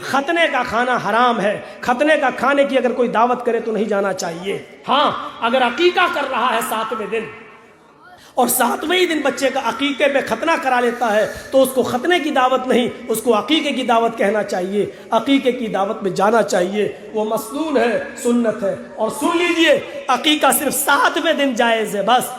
ختنے کا کھانا حرام ہے، ختنے کا کھانے کی اگر کوئی دعوت کرے تو نہیں جانا چاہیے۔ ہاں اگر عقیقہ کر رہا ہے 7ویں دن اور 7ویں دن بچے کا عقیقے میں ختنہ کرا لیتا ہے تو اس کو ختنے کی دعوت نہیں، اس کو عقیقے کی دعوت کہنا چاہیے، عقیقے کی دعوت میں جانا چاہیے، وہ مسنون ہے، سنت ہے۔ اور سن لیجئے، عقیقہ صرف 7ویں دن جائز ہے، بس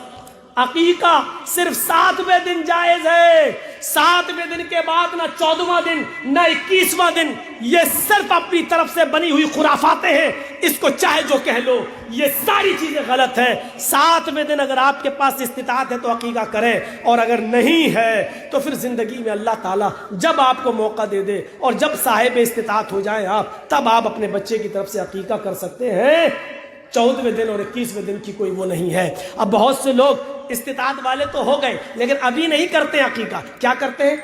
عقیقہ صرف 7ویں دن جائز ہے۔ 7ویں دن کے بعد نہ 14واں دن نہ 21واں دن، یہ صرف اپنی طرف سے بنی ہوئی خرافاتیں ہیں، اس کو چاہے جو کہہ لو، یہ ساری چیزیں غلط ہیں۔ 7ویں دن اگر آپ کے پاس استطاعت ہے تو عقیقہ کریں، اور اگر نہیں ہے تو پھر زندگی میں اللہ تعالیٰ جب آپ کو موقع دے دے اور جب صاحب استطاعت ہو جائیں آپ، تب آپ اپنے بچے کی طرف سے عقیقہ کر سکتے ہیں۔ 14ویں دن اور 21ویں دن کی کوئی وہ نہیں ہے۔ اب بہت سے لوگ استطاعت والے تو ہو گئے لیکن ابھی نہیں کرتے عقیقہ۔ کیا کرتے ہیں؟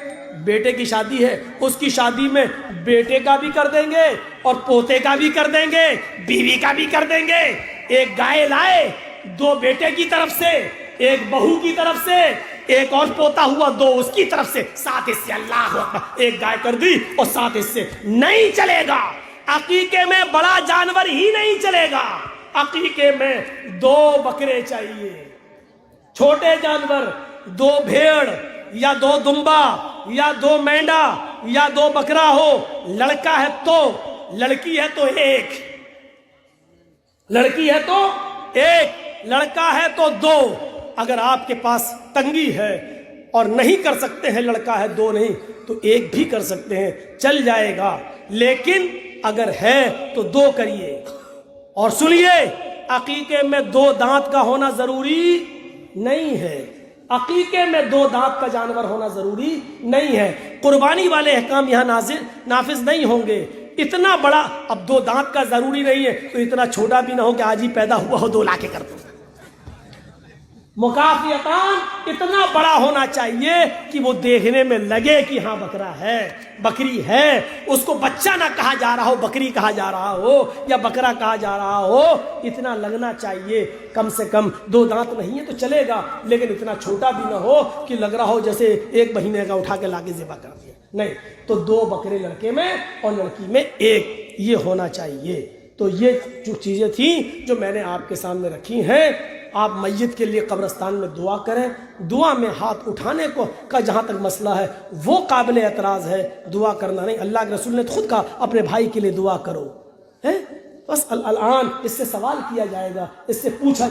بیٹے کی شادی ہے، اس کی شادی میں بیٹے کا بھی کر دیں گے اور پوتے کا بھی کر دیں گے، بیوی کا بھی کر دیں گے۔ ایک گائے لائے، 2 بیٹے کی طرف سے، ایک بہو کی طرف سے، ایک اور پوتا ہوا 2 اس کی طرف سے، 7 حصے اللہ اکبر، ایک گائے کر دی اور 7 حصے۔ نہیں چلے گا، عقیقے میں بڑا جانور ہی نہیں چلے گا، عقیقے میں 2 بکرے چاہیے، چھوٹے جانور 2 بھیڑ یا 2 دمبا یا 2 مینڈا یا 2 بکرا ہو۔ لڑکا ہے تو، لڑکی ہے تو 1، لڑکی ہے تو 1، لڑکا ہے تو 2۔ اگر آپ کے پاس تنگی ہے اور نہیں کر سکتے ہیں، لڑکا ہے 2 نہیں تو 1 بھی کر سکتے ہیں، چل جائے گا، لیکن اگر ہے تو 2 کریے۔ اور سنیے، عقیقے میں 2 دانت کا ہونا ضروری نہیں ہے، عقیقے میں 2 دانت کا جانور ہونا ضروری نہیں ہے۔ قربانی والے احکام یہاں نافذ نہیں ہوں گے۔ اتنا بڑا، اب 2 دانت کا ضروری نہیں ہے تو اتنا چھوٹا بھی نہ ہو کہ آج ہی پیدا ہوا ہو 2 لا کے کر دو۔ مکافیتان اتنا بڑا ہونا چاہیے کہ وہ دیکھنے میں لگے کہ ہاں بکرا ہے، بکری ہے، اس کو بچہ نہ کہا جا رہا ہو، بکری کہا جا رہا ہو یا بکرا کہا جا رہا ہو، اتنا لگنا چاہیے۔ کم سے کم 2 دانت نہیں ہے تو چلے گا، لیکن اتنا چھوٹا بھی نہ ہو کہ لگ رہا ہو جیسے 1 مہینے کا اٹھا کے لاگے ذبح کر دیا، نہیں۔ تو 2 بکرے لڑکے میں اور لڑکی میں 1، یہ ہونا چاہیے۔ تو یہ جو چیزیں تھیں جو میں نے آپ کے سامنے رکھی ہیں، آپ میت کے لیے قبرستان میں دعا کریں۔ دعا میں ہاتھ اٹھانے کا جہاں تک مسئلہ ہے وہ قابل اعتراض ہے، دعا کرنا نہیں۔ اللہ کے رسول نے خود کہا اپنے بھائی کے لیے دعا کرو، بس الان اس سے سوال کیا جائے گا، اس سے پوچھا